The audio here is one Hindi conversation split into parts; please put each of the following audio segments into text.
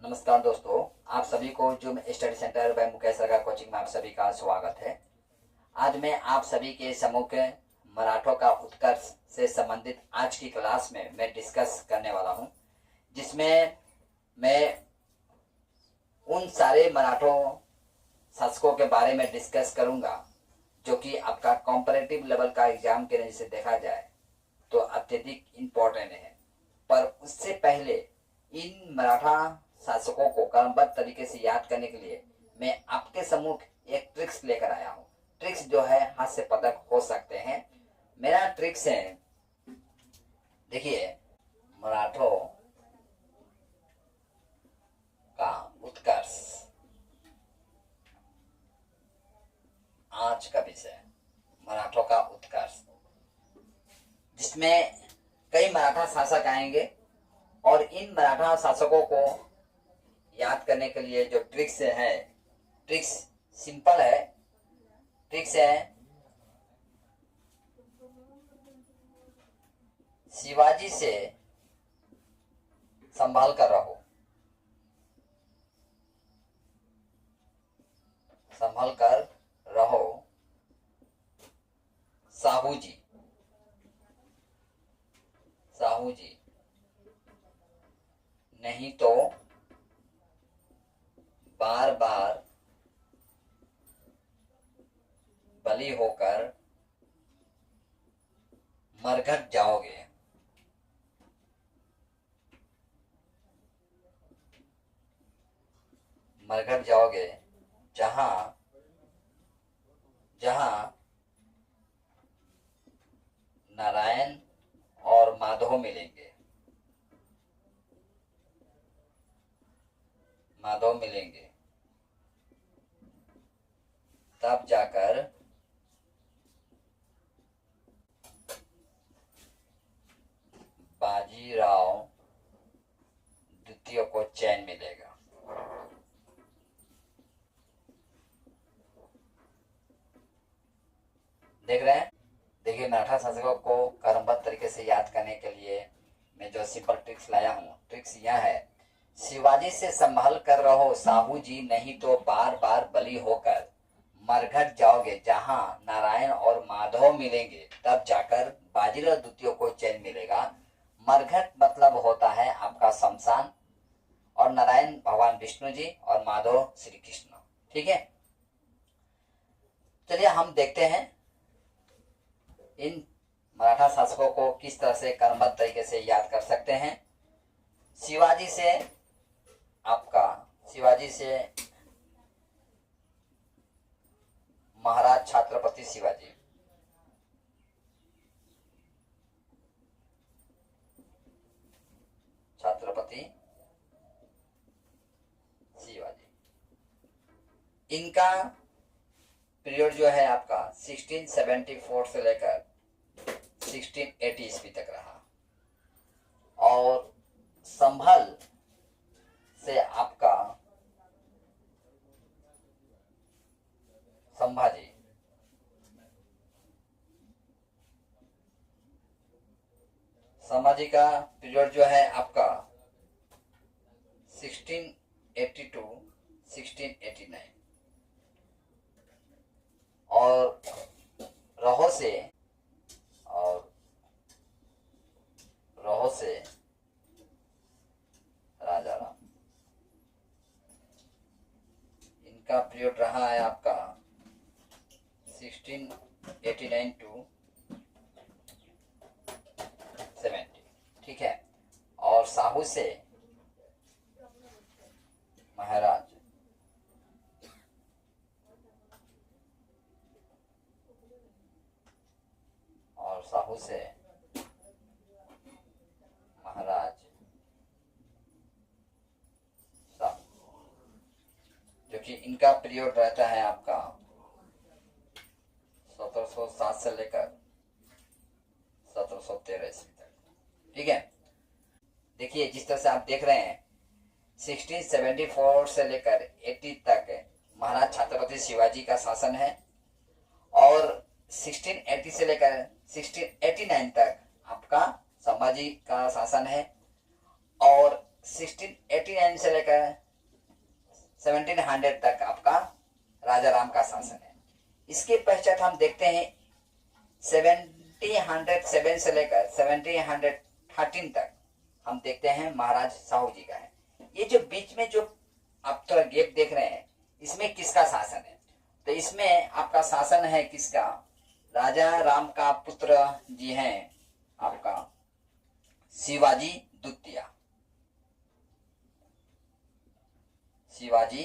नमस्कार दोस्तों, आप सभी को zoom study centre by Mukesh Sarkar coaching में आप सभी का स्वागत है। आज मैं आप सभी के सम्मुख मराठों का उत्कर्ष से संबंधित आज की क्लास में मैं डिस्कस करने वाला हूं, जिसमें मैं उन सारे मराठों शासकों के बारे में डिस्कस करूंगा जो कि आपका कॉम्परेटिव लेवल का एग्जाम के नजर से देखा जाए तो अत्यधिक इम्पोर्टेंट है। पर उससे पहले इन मराठा शासकों को क्रमबद्ध तरीके से याद करने के लिए मैं आपके सम्मुख एक ट्रिक्स लेकर आया हूँ। ट्रिक्स जो है हास्य पदक हो सकते हैं। मेरा ट्रिक्स है, देखिए, मराठों का उत्कर्ष आज का विषय, मराठों का उत्कर्ष, जिसमें कई मराठा शासक आएंगे और इन मराठा शासकों को याद करने के लिए जो ट्रिक्स है, ट्रिक्स सिंपल है। ट्रिक्स है, शिवाजी से संभाल कर रहो, संभाल कर रहो साहू जी, साहू जी, नहीं तो बार बार बली होकर मरघट जाओगे। मरघट जाओगे जहां जहां नारायण और माधव मिलेंगे, माधव मिलेंगे, तब जाकर बाजीराव द्वितीय को चैन मिलेगा। देख रहे हैं? देखिए, मराठा शासकों को क्रमबद्ध तरीके से याद करने के लिए मैं जो सिंपल ट्रिक्स लाया हूँ, ट्रिक्स यह है, शिवाजी से संभाल कर रहो साहू जी, नहीं तो बार बार बली होकर मरघट जाओगे, जहां नारायण और माधव मिलेंगे, तब जाकर बाजीराव द्वितीय को चैन मिलेगा। मरघट मतलब होता है आपका शमशान, और नारायण भगवान विष्णु जी और माधव श्री कृष्ण। ठीक है, चलिए हम देखते हैं इन मराठा शासकों को किस तरह से क्रमबद्ध तरीके से याद कर सकते हैं। शिवाजी से महाराज छत्रपति शिवाजी, छत्रपति शिवाजी, इनका पीरियड जो है आपका 1674 से लेकर 1680 ईस्वी तक रहा, और संभल से आपका संभाजी, संभाजी का पीरियड जो है आपका 1682 1689, और रहो से राजा राम, इनका पीरियड रहा है आपका 1689 टू 70। ठीक है, और साहू से महाराज, और साहू से महाराज साहू, जो कि इनका पीरियड रहता है आपका 1707 से लेकर 1713 ईस्वी तक। ठीक है, देखिए जिस तरह से आप देख रहे हैं 1674 से लेकर 80 तक महाराज छत्रपति शिवाजी का शासन है, और 1680 से लेकर 1689 तक आपका संभाजी का शासन है, और 1689 से लेकर 1700 तक आपका राजा राम का शासन है। इसके पश्चात हम देखते हैं 1707 से लेकर 1713 तक हम देखते हैं महाराज साहू जी का है। ये जो बीच में जो आप थोड़ा गैप देख रहे हैं, इसमें किसका शासन है? तो इसमें आपका शासन है किसका? राजा राम का पुत्र जी हैं आपका शिवाजी द्वितीय। शिवाजी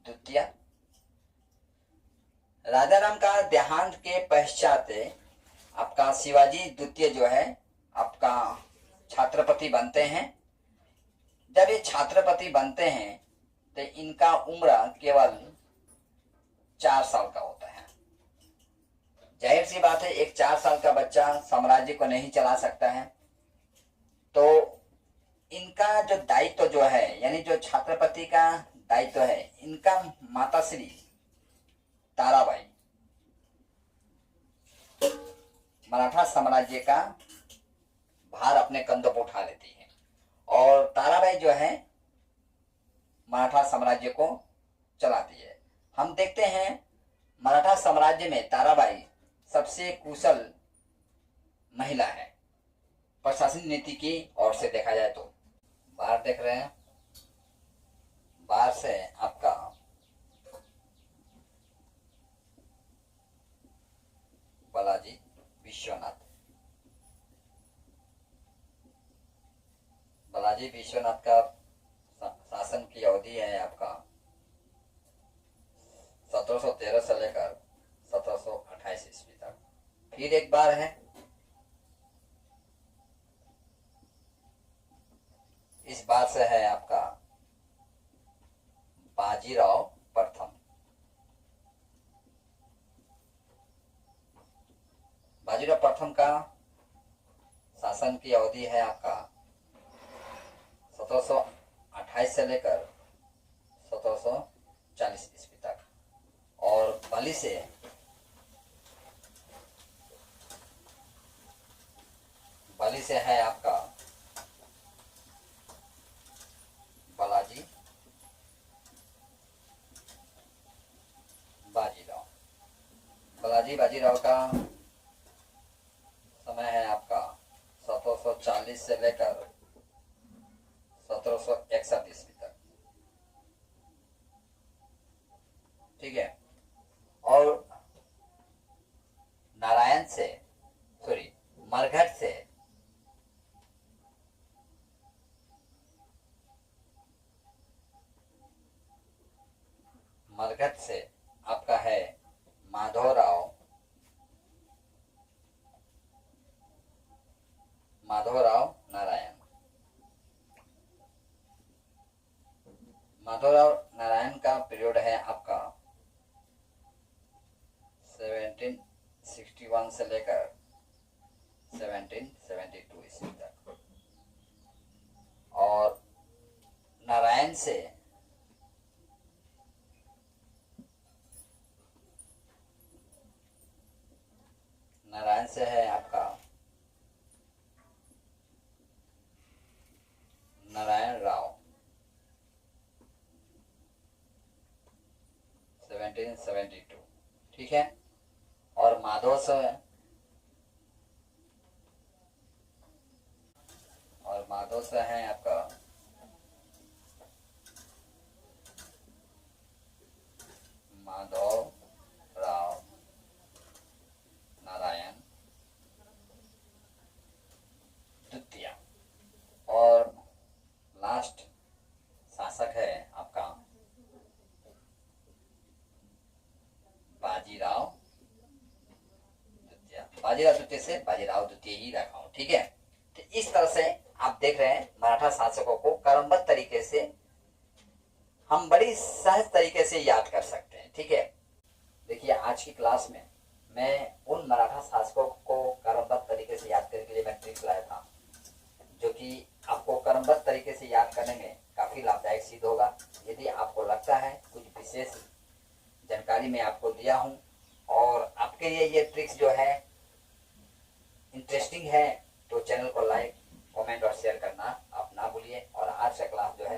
द्वितीय। राजा राम का देहांत के पश्चात आपका शिवाजी द्वितीय जो है आपका छत्रपति बनते हैं। जब ये छत्रपति बनते हैं तो इनका उम्र केवल 4 साल का होता है। जाहिर सी बात है, एक 4 साल का बच्चा साम्राज्य को नहीं चला सकता है। तो इनका जो दायित्व जो है, यानी जो छत्रपति का दायित्व है, इनका माताश्री ताराबाई मराठा साम्राज्य का भार अपने कंधों पर उठा लेती है और ताराबाई जो है मराठा साम्राज्य को चलाती है। हम देखते हैं मराठा साम्राज्य में ताराबाई सबसे कुशल महिला है प्रशासनिक नीति की ओर से देखा जाए तो। बाहर देख रहे हैं, बाहर से आपका बालाजी विश्वनाथ, बालाजी विश्वनाथ का शासन की अवधि है आपका 1713 से लेकर 1728 ईस्वी तक। फिर एक बार है, इस बार से है आपका बाजीराव प्रथम। बाजीराव प्रथम का शासन की अवधि है आपका 1728 से लेकर 1740 ईस्वी तक। और बलि से है आपका बालाजी बाजीराव। बालाजी बाजीराव का समय है आपका 1740 से लेकर 1761 ईस्वी तक। ठीक है। और नारायण से सॉरी मरघट से आपका है माधवराव नारायण। माधवराव नारायण का पीरियड है आपका 1761 से लेकर 1772 ईस्वी तक। और नारायण से है आपका नारायण राव 1772। ठीक है। और माधव से है आपका माधव राव नारायण द्वितीय। और लास्ट शासक है आपका बाजीराव द्वितीय। बाजीराव द्वितीय से बाजीराव द्वितीय ही रखा हूं। ठीक है। तो इस तरह से आप देख रहे हैं मराठा शासकों को क्रमबद्ध तरीके से हम बड़ी सहज तरीके से याद कर सकते हैं। ठीक है। देखिए, आज की क्लास में मैं उन मराठा शासकों को क्रमबद्ध तरीके से याद करने के लिए मैं ट्रिक्स लाया था, जो कि आपको क्रमबद्ध तरीके से याद करने में काफी लाभदायक सिद्ध होगा। यदि आपको लगता है कुछ विशेष जानकारी मैं आपको दिया हूं और आपके लिए ये ट्रिक्स जो है इंटरेस्टिंग है, तो चैनल को लाइक, कमेंट और शेयर करना अपना ना भूलिए और आज का क्लास जो